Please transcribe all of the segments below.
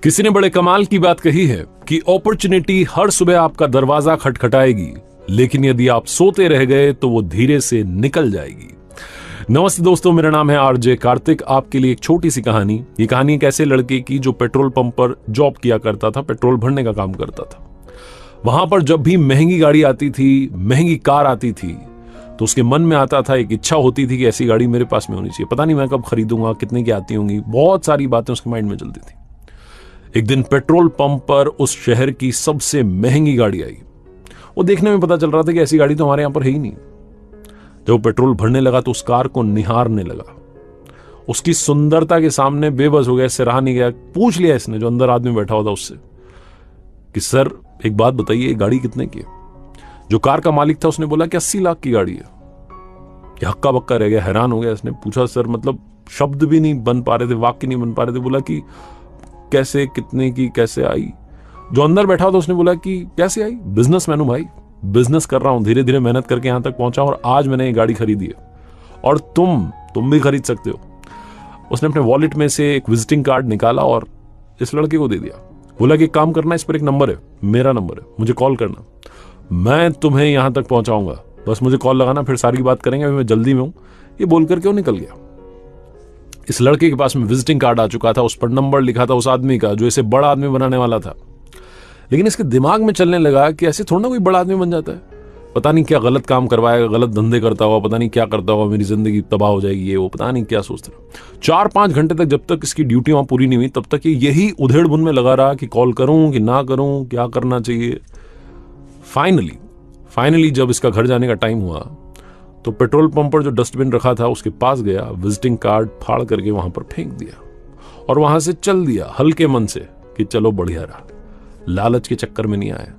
किसी ने बड़े कमाल की बात कही है कि अपॉर्चुनिटी हर सुबह आपका दरवाजा खटखटाएगी, लेकिन यदि आप सोते रह गए तो वो धीरे से निकल जाएगी। नमस्ते दोस्तों, मेरा नाम है आरजे कार्तिक। आपके लिए एक छोटी सी कहानी। ये कहानी एक ऐसे लड़के की जो पेट्रोल पंप पर जॉब किया करता था, पेट्रोल भरने का काम करता था। वहां पर जब भी महंगी गाड़ी आती थी, महंगी कार आती थी, तो उसके मन में आता था, एक इच्छा होती थी कि ऐसी गाड़ी मेरे पास में होनी चाहिए। पता नहीं मैं कब खरीदूंगा, कितने की आती होंगी, बहुत सारी बातें उसके माइंड में चलती थी। एक दिन पेट्रोल पंप पर उस शहर की सबसे महंगी गाड़ी आई। वो देखने में पता चल रहा था कि ऐसी गाड़ी तो हमारे यहां पर है ही नहीं। जब वो पेट्रोल भरने लगा तो उस कार को निहारने लगा। उसकी सुंदरता के सामने बेबस हो गया, इससे रहा नहीं गया। पूछ लिया इसने, जो अंदर आदमी बैठा हुआ था उससे, कि सर एक बात बताइए, गाड़ी कितने की है? जो कार का मालिक था उसने बोला कि 80 लाख की गाड़ी है। ये हक्का बक्का रह गया, हैरान हो गया। इसने पूछा, सर मतलब शब्द भी नहीं बन पा रहे थे, वाक्य नहीं बन पा रहे थे। बोला कि कैसे, कितने की, कैसे आई? जो अंदर बैठा था उसने बोला कि कैसे आई? बिजनेसमैन हूं भाई, बिजनेस कर रहा हूं, धीरे धीरे मेहनत करके यहां तक पहुंचा और आज मैंने ये गाड़ी खरीदी है और तुम भी खरीद सकते हो। उसने अपने वॉलेट में से एक विजिटिंग कार्ड निकाला और इस लड़के को दे दिया। बोला कि काम करना, इस पर एक नंबर है, मेरा नंबर है, मुझे कॉल करना, मैं तुम्हें यहां तक पहुंचाऊंगा, बस मुझे कॉल लगाना, फिर सारी बात करेंगे, मैं जल्दी में हूं। ये बोल करके वो निकल गया। इस लड़के के पास में विजिटिंग कार्ड आ चुका था, उस पर नंबर लिखा था उस आदमी का जो इसे बड़ा आदमी बनाने वाला था। लेकिन इसके दिमाग में चलने लगा कि ऐसे थोड़ा ना कोई बड़ा आदमी बन जाता है। पता नहीं क्या गलत काम करवाएगा, गलत धंधे करता हुआ, पता नहीं क्या करता हुआ, मेरी जिंदगी तबाह हो जाएगी, ये वो पता नहीं क्या सोचता रहा। 4-5 घंटे तक, जब तक इसकी ड्यूटी वहां पूरी नहीं हुई, तब तक ये यही उधेड़ बुन में लगा रहा कि कॉल करूं कि ना करूं, क्या करना चाहिए। फाइनली जब इसका घर जाने का टाइम हुआ तो पेट्रोल पंप पर जो डस्टबिन रखा था उसके पास गया, विजिटिंग कार्ड फाड़ करके वहां पर फेंक दिया और वहां से चल दिया हल्के मन से कि चलो बढ़िया रहा, लालच के चक्कर में नहीं आया,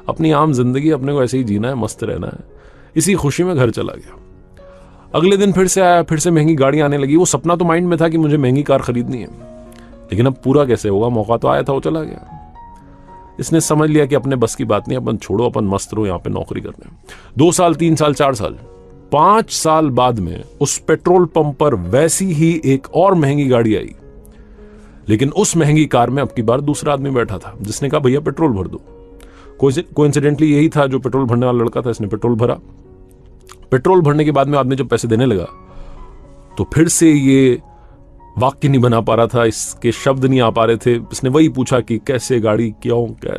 अपनी आम जिंदगी अपने को ऐसे ही जीना है, मस्त रहना है। इसी खुशी में घर चला गया। अगले दिन फिर से आया, फिर से महंगी गाड़ी आने लगी। वो सपना तो माइंड में था कि मुझे महंगी कार खरीदनी है, लेकिन अब पूरा कैसे होगा? मौका तो आया था, वो चला गया। इसने समझ लिया कि अपने बस की बात नहीं, अपन छोड़ो, अपन मस्त रहो, यहां पे नौकरी करने। 2 साल, 3 साल, 4 साल, 5 साल बाद में उस पेट्रोल पंप पर वैसी ही एक और महंगी गाड़ी आई। लेकिन उस महंगी कार में अब की बार दूसरा आदमी बैठा था, जिसने कहा भैया पेट्रोल भर दो। कोइंसिडेंटली यही था जो पेट्रोल भरने वाला लड़का था। इसने पेट्रोल भरा। पेट्रोल भरने के बाद में आदमी जब पैसे देने लगा तो फिर से ये वाक्य नहीं बना पा रहा था, इसके शब्द नहीं आ पा रहे थे। इसने वही पूछा कि कैसे, गाड़ी, क्यों, क्या?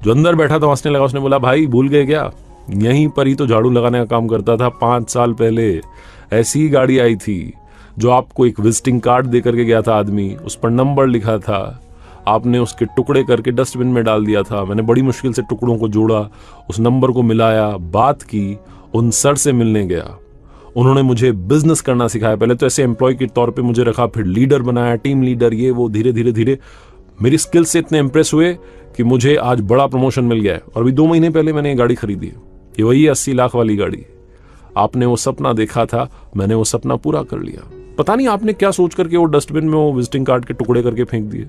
जो अंदर बैठा था हंसने लगा। उसने बोला, भाई भूल गए क्या? यहीं पर ही तो झाड़ू लगाने का काम करता था। 5 साल पहले ऐसी ही गाड़ी आई थी जो आपको एक विजिटिंग कार्ड दे करके गया था आदमी, उस पर नंबर लिखा था, आपने उसके टुकड़े करके डस्टबिन में डाल दिया था। मैंने बड़ी मुश्किल से टुकड़ों को जोड़ा, उस नंबर को मिलाया, बात की, उन सर से मिलने गया। उन्होंने मुझे बिजनेस करना सिखाया। पहले तो ऐसे एम्प्लॉय के तौर पे मुझे रखा, फिर लीडर बनाया, टीम लीडर, ये वो। धीरे धीरे मेरी स्किल से इतने इंप्रेस हुए कि मुझे आज बड़ा प्रमोशन मिल गया है। और अभी 2 महीने पहले मैंने ये गाड़ी खरीदी है। ये वही 80 लाख वाली गाड़ी। आपने वो सपना देखा था, मैंने वो सपना पूरा कर लिया। पता नहीं आपने क्या सोच करके वो डस्टबिन में वो विजिटिंग कार्ड के टुकड़े करके फेंक दिए।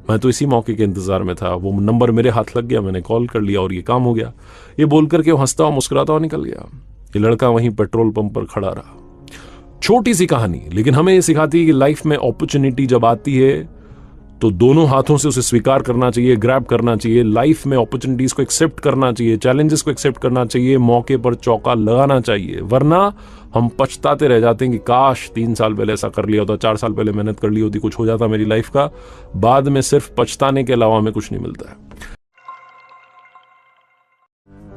मैं तो इसी मौके के इंतजार में था। वो नंबर मेरे हाथ लग गया, मैंने कॉल कर लिया और ये काम हो गया। ये बोल करके वो हंसता हुआ मुस्कुराता हुआ निकल गया। ये लड़का वहीं पेट्रोल पंप पर खड़ा रहा। छोटी सी कहानी, लेकिन हमें ये सिखाती है कि लाइफ में अपॉर्चुनिटी जब आती है तो दोनों हाथों से उसे स्वीकार करना चाहिए, ग्रैब करना चाहिए। लाइफ में अपॉर्चुनिटीज को एक्सेप्ट करना चाहिए, चैलेंजेस को एक्सेप्ट करना चाहिए, मौके पर चौका लगाना चाहिए। वरना हम पछताते रह जाते हैं कि काश 3 साल पहले ऐसा कर लिया होता, 4 साल पहले मेहनत कर ली होती, कुछ हो जाता मेरी लाइफ का। बाद में सिर्फ पछताने के अलावा हमें कुछ नहीं मिलता है।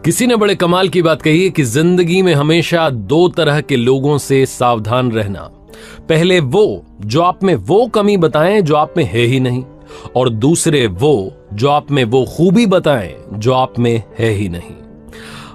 किसी ने बड़े कमाल की बात कही है कि जिंदगी में हमेशा 2 तरह के लोगों से सावधान रहना। पहले वो जो आप में वो कमी बताएं जो आप में है ही नहीं, और दूसरे वो जो आप में वो खूबी बताएं जो आप में है ही नहीं।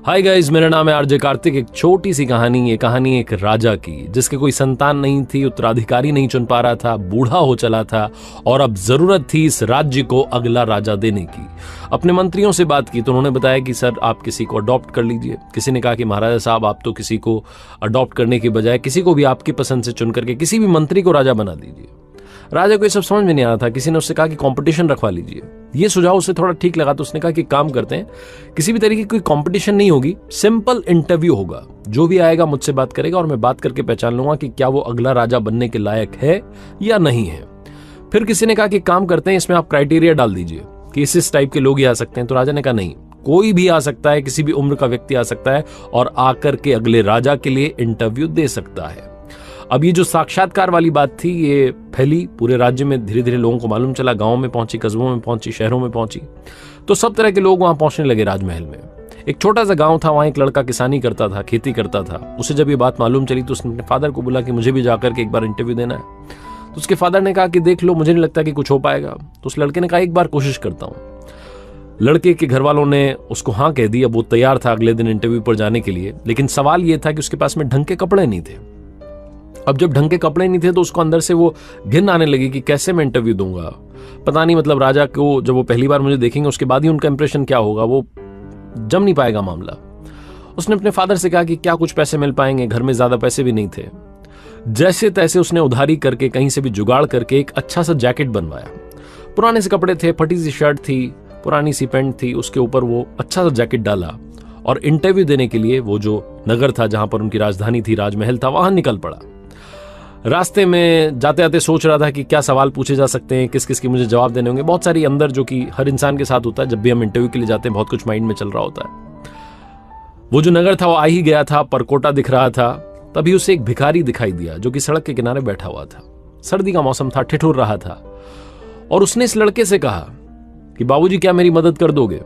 हाय गाइस, मेरा नाम है आरजे कार्तिक। एक छोटी सी कहानी। ये कहानी एक राजा की, जिसके कोई संतान नहीं थी, उत्तराधिकारी नहीं चुन पा रहा था, बूढ़ा हो चला था और अब जरूरत थी इस राज्य को अगला राजा देने की। अपने मंत्रियों से बात की तो उन्होंने बताया कि सर आप किसी को अडॉप्ट कर लीजिए। किसी ने कहा कि महाराजा साहब आप तो किसी को अडॉप्ट करने के बजाय किसी को भी आपकी पसंद से चुन करके किसी भी मंत्री को राजा बना दीजिए। राजा को ये सब समझ में नहीं आ रहा था। किसी ने उससे कहा कि कंपटीशन रखवा लीजिए। ये सुझाव उसे थोड़ा ठीक लगा तो उसने कहा कि काम करते हैं, किसी भी तरीके की कोई कंपटीशन नहीं होगी, सिंपल इंटरव्यू होगा। जो भी आएगा मुझसे बात करेगा और मैं बात करके पहचान लूंगा कि क्या वो अगला राजा बनने के लायक है या नहीं है। फिर किसी ने कहा कि काम करते हैं, इसमें आप क्राइटेरिया डाल दीजिए कि इस टाइप के लोग ही आ सकते हैं। तो राजा ने कहा नहीं, कोई भी आ सकता है, किसी भी उम्र का व्यक्ति आ सकता है और आकर के अगले राजा के लिए इंटरव्यू दे सकता है। अब ये जो साक्षात्कार वाली बात थी, ये फैली पूरे राज्य में, धीरे धीरे लोगों को मालूम चला, गांव में पहुंची, कस्बों में पहुंची, शहरों में पहुंची, तो सब तरह के लोग वहां पहुंचने लगे राजमहल में। एक छोटा सा गांव था, वहां एक लड़का किसानी करता था, खेती करता था। उसे जब ये बात मालूम चली तो उसने अपने फादर को बोला कि मुझे भी जाकर के एक बार इंटरव्यू देना है। तो उसके फादर ने कहा कि देख लो, मुझे नहीं लगता कि कुछ हो पाएगा। तो उस लड़के ने कहा एक बार कोशिश करता हूं। लड़के के घर वालों ने उसको हाँ कह दी। अब वो तैयार था अगले दिन इंटरव्यू पर जाने के लिए, लेकिन सवाल ये था कि उसके पास में ढंग के कपड़े नहीं थे। अब जब ढंग के कपड़े नहीं थे तो उसको अंदर से वो घिन आने लगी कि कैसे मैं इंटरव्यू दूंगा, पता नहीं मतलब राजा को जब वो पहली बार मुझे देखेंगे उसके बाद ही उनका इंप्रेशन क्या होगा, वो जम नहीं पाएगा मामला। उसने अपने फादर से कहा कि क्या कुछ पैसे मिल पाएंगे, घर में ज्यादा पैसे भी नहीं थे। जैसे तैसे उसने उधारी करके कहीं से भी जुगाड़ करके एक अच्छा सा जैकेट बनवाया। पुराने से कपड़े थे, फटी सी शर्ट थी, पुरानी सी पैंट थी, उसके ऊपर वो अच्छा सा जैकेट डाला और इंटरव्यू देने के लिए वो जो नगर था जहां पर उनकी राजधानी थी, राजमहल था, वहां निकल पड़ा। रास्ते में जाते जाते सोच रहा था कि क्या सवाल पूछे जा सकते हैं, किस किस के मुझे जवाब देने होंगे। बहुत सारी अंदर, जो कि हर इंसान के साथ होता है जब भी हम इंटरव्यू के लिए जाते हैं, बहुत कुछ माइंड में चल रहा होता है। वो जो नगर था वो आ ही गया था, परकोटा दिख रहा था। तभी उसे एक भिखारी दिखाई दिया जो कि सड़क के किनारे बैठा हुआ था। सर्दी का मौसम था, ठिठुर रहा था, और उसने इस लड़के से कहा कि बाबूजी क्या मेरी मदद कर दोगे,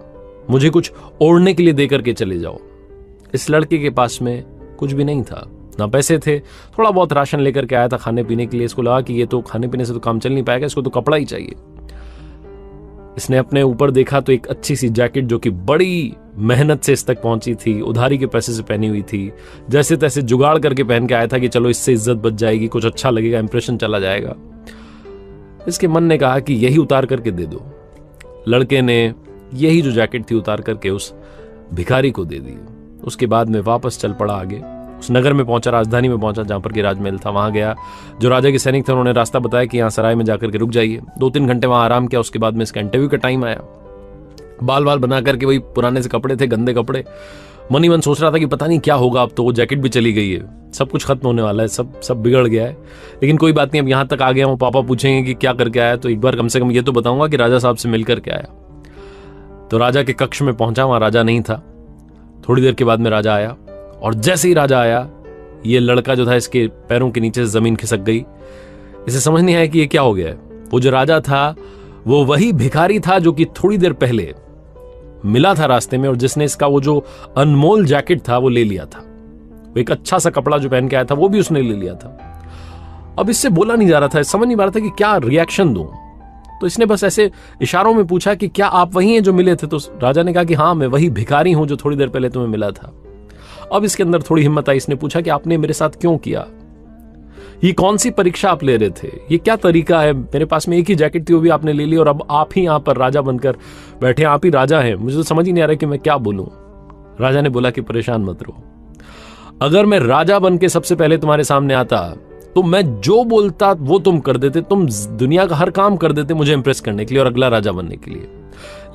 मुझे कुछ ओढ़ने के लिए देकर के चले जाओ। इस लड़के के पास में कुछ भी नहीं था, ना पैसे थे, थोड़ा बहुत राशन लेकर के आया था खाने पीने के लिए। इसको लगा कि ये तो खाने पीने से तो काम चल नहीं पाएगा, इसको तो कपड़ा ही चाहिए। इसने अपने ऊपर देखा तो एक अच्छी सी जैकेट जो कि बड़ी मेहनत से इस तक पहुंची थी, उधारी के पैसे से पहनी हुई थी, जैसे तैसे जुगाड़ करके पहन के आया था कि चलो इससे इज्जत बच जाएगी, कुछ अच्छा लगेगा, इंप्रेशन चला जाएगा। इसके मन ने कहा कि यही उतार करके दे दो। लड़के ने यही जो जैकेट थी उतार करके उस भिखारी को दे दी। उसके बाद में वापस चल पड़ा आगे। उस नगर में पहुंचा, राजधानी में पहुंचा जहां पर कि राजमहल था। वहां गया, जो राजा के सैनिक थे उन्होंने रास्ता बताया कि यहाँ सराय में जाकर के रुक जाइए। 2-3 घंटे वहां आराम किया। उसके बाद में इसका इंटरव्यू का टाइम आया। बाल बाल बना करके, वही पुराने से कपड़े थे, गंदे कपड़े। मन ही मन सोच रहा था कि पता नहीं क्या होगा, अब तो वो जैकेट भी चली गई है, सब कुछ खत्म होने वाला है, सब बिगड़ गया है। लेकिन कोई बात नहीं, अब यहाँ तक आ गया हूँ, पापा पूछेंगे कि क्या करके आया, तो एक बार कम से कम ये तो बताऊंगा कि राजा साहब से मिल करके आया। तो राजा के कक्ष में पहुंचा, वहां राजा नहीं था। थोड़ी देर के बाद में राजा आया, और जैसे ही राजा आया, ये लड़का जो था इसके पैरों के नीचे से जमीन खिसक गई। इसे समझ नहीं आया कि ये क्या हो गया है। वो जो राजा था वो वही भिखारी था जो कि थोड़ी देर पहले मिला था रास्ते में, और जिसने इसका वो जो अनमोल जैकेट था वो ले लिया था। वो एक अच्छा सा कपड़ा जो पहन के आया था वो भी उसने ले लिया था। अब इससे बोला नहीं जा रहा था, समझ नहीं पा रहा था कि क्या रिएक्शन दूं। तो इसने बस ऐसे इशारों में पूछा कि क्या आप वही हैं जो मिले थे। तो राजा ने कहा कि हाँ, मैं वही भिखारी हूं जो थोड़ी देर पहले तुम्हें मिला था। अब इसके अंदर थोड़ी हिम्मत आई। इसने पूछा कि आपने मेरे साथ क्यों किया, ये कौन सी परीक्षा आप ले रहे थे, ये क्या तरीका है, मेरे पास में एक ही जैकेट थी वो भी आपने ले ली, और अब आप ही यहां पर राजा बनकर बैठे, आप ही राजा हैं। मुझे तो समझ ही नहीं आ रहा कि मैं क्या बोलूं। राजा ने बोला कि परेशान मत रहो, अगर मैं राजा बन के सबसे पहले तुम्हारे सामने आता तो मैं जो बोलता वो तुम कर देते, तुम दुनिया का हर काम कर देते मुझे इंप्रेस करने के लिए और अगला राजा बनने के लिए।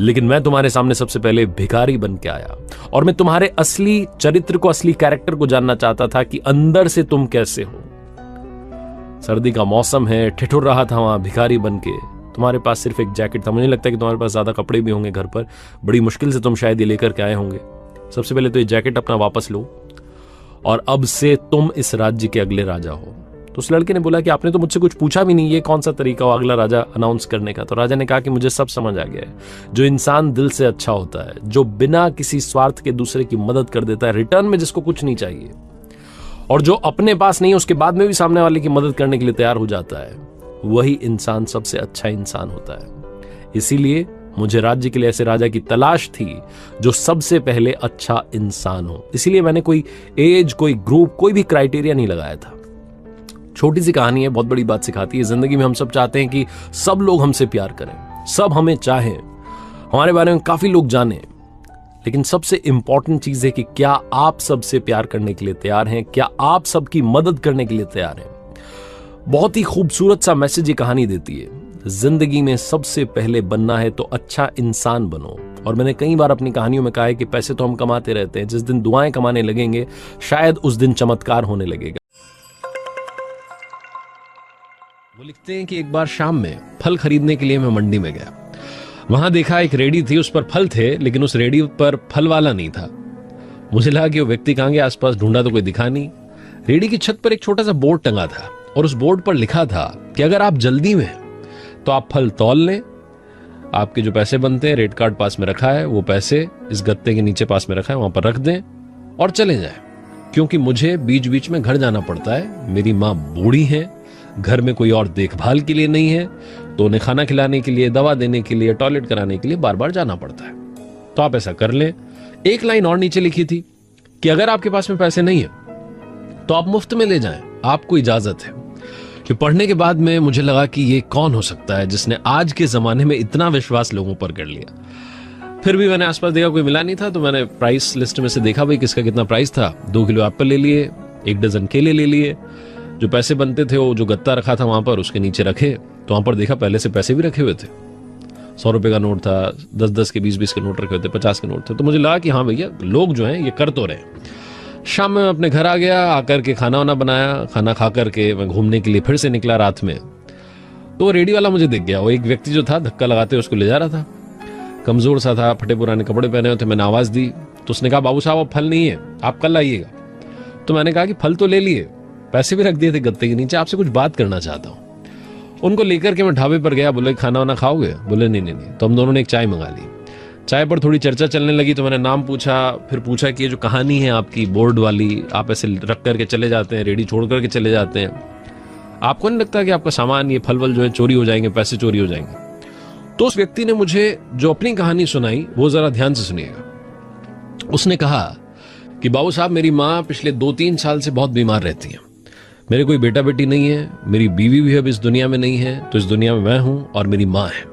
लेकिन मैं तुम्हारे सामने सबसे पहले भिखारी बन के आया, और मैं तुम्हारे असली चरित्र को, असली कैरेक्टर को जानना चाहता था कि अंदर से तुम कैसे हो। सर्दी का मौसम है, ठिठुर रहा था वहां भिखारी बन के, तुम्हारे पास सिर्फ एक जैकेट था। मुझे नहीं लगता कि तुम्हारे पास ज्यादा कपड़े भी होंगे घर पर, बड़ी मुश्किल से तुम शायद ये लेकर के आए होंगे। सबसे पहले तो ये जैकेट अपना वापस लो, और अब से तुम इस राज्य के अगले राजा हो। तो उस लड़के ने बोला कि आपने तो मुझसे कुछ पूछा भी नहीं, ये कौन सा तरीका हो अगला राजा अनाउंस करने का। तो राजा ने कहा कि मुझे सब समझ आ गया है। जो इंसान दिल से अच्छा होता है, जो बिना किसी स्वार्थ के दूसरे की मदद कर देता है, रिटर्न में जिसको कुछ नहीं चाहिए, और जो अपने पास नहीं है उसके बाद में भी सामने वाले की मदद करने के लिए तैयार हो जाता है, वही इंसान सबसे अच्छा इंसान होता है। इसीलिए मुझे राज्य के लिए ऐसे राजा की तलाश थी जो सबसे पहले अच्छा इंसान हो। इसीलिए मैंने कोई एज, कोई ग्रुप, कोई भी क्राइटेरिया नहीं लगाया था। छोटी सी कहानी है, बहुत बड़ी बात सिखाती है। जिंदगी में हम सब चाहते हैं कि सब लोग हमसे प्यार करें, सब हमें चाहें, हमारे बारे में काफी लोग जानें। लेकिन सबसे इंपॉर्टेंट चीज है कि क्या आप सबसे प्यार करने के लिए तैयार हैं, क्या आप सबकी मदद करने के लिए तैयार हैं। बहुत ही खूबसूरत सा मैसेज ये कहानी देती है। जिंदगी में सबसे पहले बनना है तो अच्छा इंसान बनो। और मैंने कई बार अपनी कहानियों में कहा है कि पैसे तो हम कमाते रहते हैं, जिस दिन दुआएं कमाने लगेंगे शायद उस दिन चमत्कार होने लगेगा। वो लिखते हैं कि एक बार शाम में फल खरीदने के लिए मैं मंडी में गया। वहां देखा एक रेडी थी, उस पर फल थे, लेकिन उस रेडी पर फल वाला नहीं था। मुझे लगा कि वो व्यक्ति कहाँ गया, आसपास ढूंढा तो कोई दिखा नहीं। रेडी की छत पर एक छोटा सा बोर्ड टंगा था और उस बोर्ड पर लिखा था कि अगर आप जल्दी में हैं तो आप फल तौल लें, आपके जो पैसे बनते हैं, रेट कार्ड पास में रखा है, वो पैसे इस गत्ते के नीचे पास में रखा है, वहां पर रख दें और चले जाएं, क्योंकि मुझे बीच बीच में घर जाना पड़ता है। मेरी माँ बूढ़ी है, घर में कोई और देखभाल के लिए नहीं है, तो उन्हें खाना खिलाने के लिए, दवा देने के लिए, टॉयलेट कराने के लिए बार बार जाना पड़ता है। तो आप ऐसा कर लें। एक लाइन और नीचे लिखी थी कि अगर आपके पास में पैसे नहीं है तो आप मुफ्त में ले जाएं, आपको इजाजत है। कि पढ़ने के बाद में मुझे लगा कि ये कौन हो सकता है जिसने आज के जमाने में इतना विश्वास लोगों पर कर लिया। फिर भी मैंने आसपास देखा, कोई मिला नहीं था, तो मैंने प्राइस लिस्ट में से देखा भाई किसका कितना प्राइस था। 2 किलो एप्पल ले लिए, 1 डजन केले ले लिए। जो पैसे बनते थे वो जो गत्ता रखा था वहां पर, उसके नीचे रखे, तो वहां पर देखा पहले से पैसे भी रखे हुए थे। 100 रुपए का नोट था, 10-10 के, 20-20 के नोट रखे हुए थे, 50 के नोट थे। तो मुझे लगा कि हाँ भैया, लोग जो हैं ये कर तो रहे। शाम में मैं अपने घर आ गया, आकर के खाना वाना बनाया, खाना खा करके मैं घूमने के लिए फिर से निकला रात में। तो रेडी वाला मुझे दिख गया। वो एक व्यक्ति जो था धक्का लगाते उसको ले जा रहा था, कमजोर सा था, फटे पुराने कपड़े पहने हुए थे। मैंने आवाज दी तो उसने कहा, बाबू साहब अब फल नहीं है, आप कल आइएगा। तो मैंने कहा कि फल तो ले लिए, पैसे भी रख दिए थे गत्ते के नीचे, आपसे कुछ बात करना चाहता हूं। उनको लेकर के मैं ढाबे पर गया। बोले खाना वाना खाओगे? बोले नहीं। तो हम दोनों ने एक चाय मंगा ली। चाय पर थोड़ी चर्चा चलने लगी, तो मैंने नाम पूछा, फिर पूछा कि ये जो कहानी है आपकी बोर्ड वाली, आप ऐसे रख करके चले जाते हैं, रेडी छोड़ करके चले जाते हैं, आपको नहीं लगता कि आपका सामान, ये फल वल जो है चोरी हो जाएंगे, पैसे चोरी हो जाएंगे? तो उस व्यक्ति ने मुझे जो अपनी कहानी सुनाई वो जरा ध्यान से सुनिएगा। उसने कहा कि बाबू साहब, मेरी माँ पिछले 2-3 साल से बहुत बीमार रहती है। मेरे कोई बेटा बेटी नहीं है, मेरी बीवी भी अब इस दुनिया में नहीं है, तो इस दुनिया में मैं हूं और मेरी माँ है।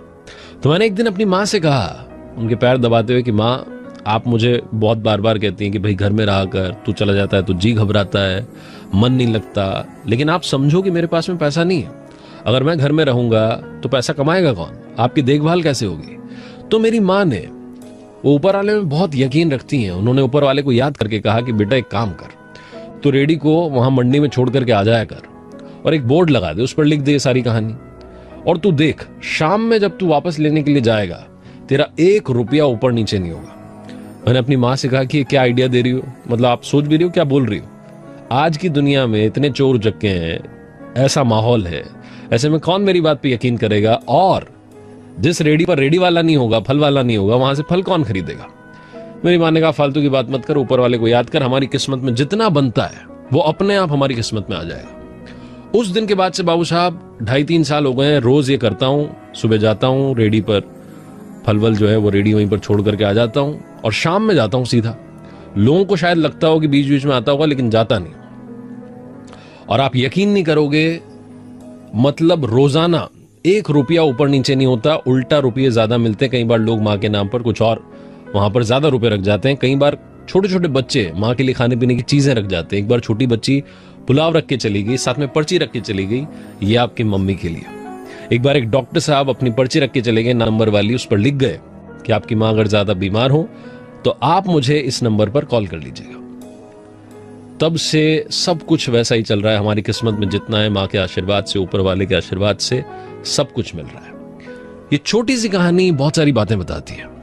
तो मैंने एक दिन अपनी माँ से कहा, उनके पैर दबाते हुए, कि माँ, आप मुझे बहुत बार बार कहती हैं कि भाई घर में रहा कर, तू चला जाता है तो जी घबराता है, मन नहीं लगता, लेकिन आप समझो कि मेरे पास में पैसा नहीं है। अगर मैं घर में रहूंगा तो पैसा कमाएगा कौन, आपकी देखभाल कैसे होगी? तो मेरी माँ ने, वो ऊपर वाले में बहुत यकीन रखती हैं, उन्होंने ऊपर वाले को याद करके कहा कि बेटा एक काम कर, तो रेडी को वहां मंडी में छोड़ करके आ जाया कर और एक बोर्ड लगा दे, उस पर लिख दे सारी कहानी, और तू देख शाम में जब तू वापस लेने के लिए जाएगा, तेरा 1 रुपया ऊपर नीचे नहीं होगा। मैंने अपनी माँ से कहा कि क्या आइडिया दे रही हो, मतलब आप सोच भी रही हो क्या बोल रही हो? आज की दुनिया में इतने चोर उचक्के हैं, ऐसा माहौल है, ऐसे में कौन मेरी बात पे यकीन करेगा? और जिस रेडी पर रेडी वाला नहीं होगा, फल वाला नहीं होगा, वहां से फल कौन खरीदेगा? मेरी माँ ने कहा, फालतू की बात मत कर, ऊपर वाले को याद कर, हमारी किस्मत में जितना बनता है वो अपने आप हमारी किस्मत में आ जाएगा। उस दिन के बाद से बाबू साहब 2.5-3 साल हो गए हैं, रोज ये करता हूं। सुबह जाता हूं रेडी पर, फलवल जो है वो रेडी वहीं पर छोड़ करके आ जाता हूं, और शाम में जाता हूं सीधा। लोगों को शायद लगता हो कि बीच बीच में आता होगा, लेकिन जाता नहीं। और आप यकीन नहीं करोगे, मतलब रोजाना 1 रुपया ऊपर नीचे नहीं होता, उल्टा रुपये ज्यादा मिलते। कई बार लोग माँ के नाम पर कुछ और वहां पर ज्यादा रुपए रख जाते हैं। कई बार छोटे छोटे बच्चे माँ के लिए खाने पीने की चीजें रख जाते हैं। एक बार छोटी बच्ची पुलाव रख के चली गई, साथ में पर्ची रख के चली गई, ये आपकी मम्मी के लिए। एक बार एक डॉक्टर साहब अपनी पर्ची रख के चले गए, नंबर वाली, उस पर लिख गए कि आपकी माँ अगर ज्यादा बीमार हो तो आप मुझे इस नंबर पर कॉल कर लीजिएगा। तब से सब कुछ वैसा ही चल रहा है। हमारी किस्मत में जितना है, माँ के आशीर्वाद से, ऊपर वाले के आशीर्वाद से सब कुछ मिल रहा है। ये छोटी सी कहानी बहुत सारी बातें बताती है।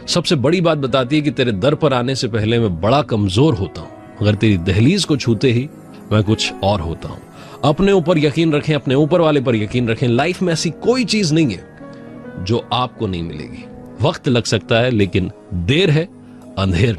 सबसे बड़ी बात बताती है कि तेरे दर पर आने से पहले मैं बड़ा कमजोर होता हूं, अगर तेरी दहलीज को छूते ही मैं कुछ और होता हूं। अपने ऊपर यकीन रखें, अपने ऊपर वाले पर यकीन रखें। लाइफ में ऐसी कोई चीज नहीं है जो आपको नहीं मिलेगी। वक्त लग सकता है, लेकिन देर है अंधेर नहीं।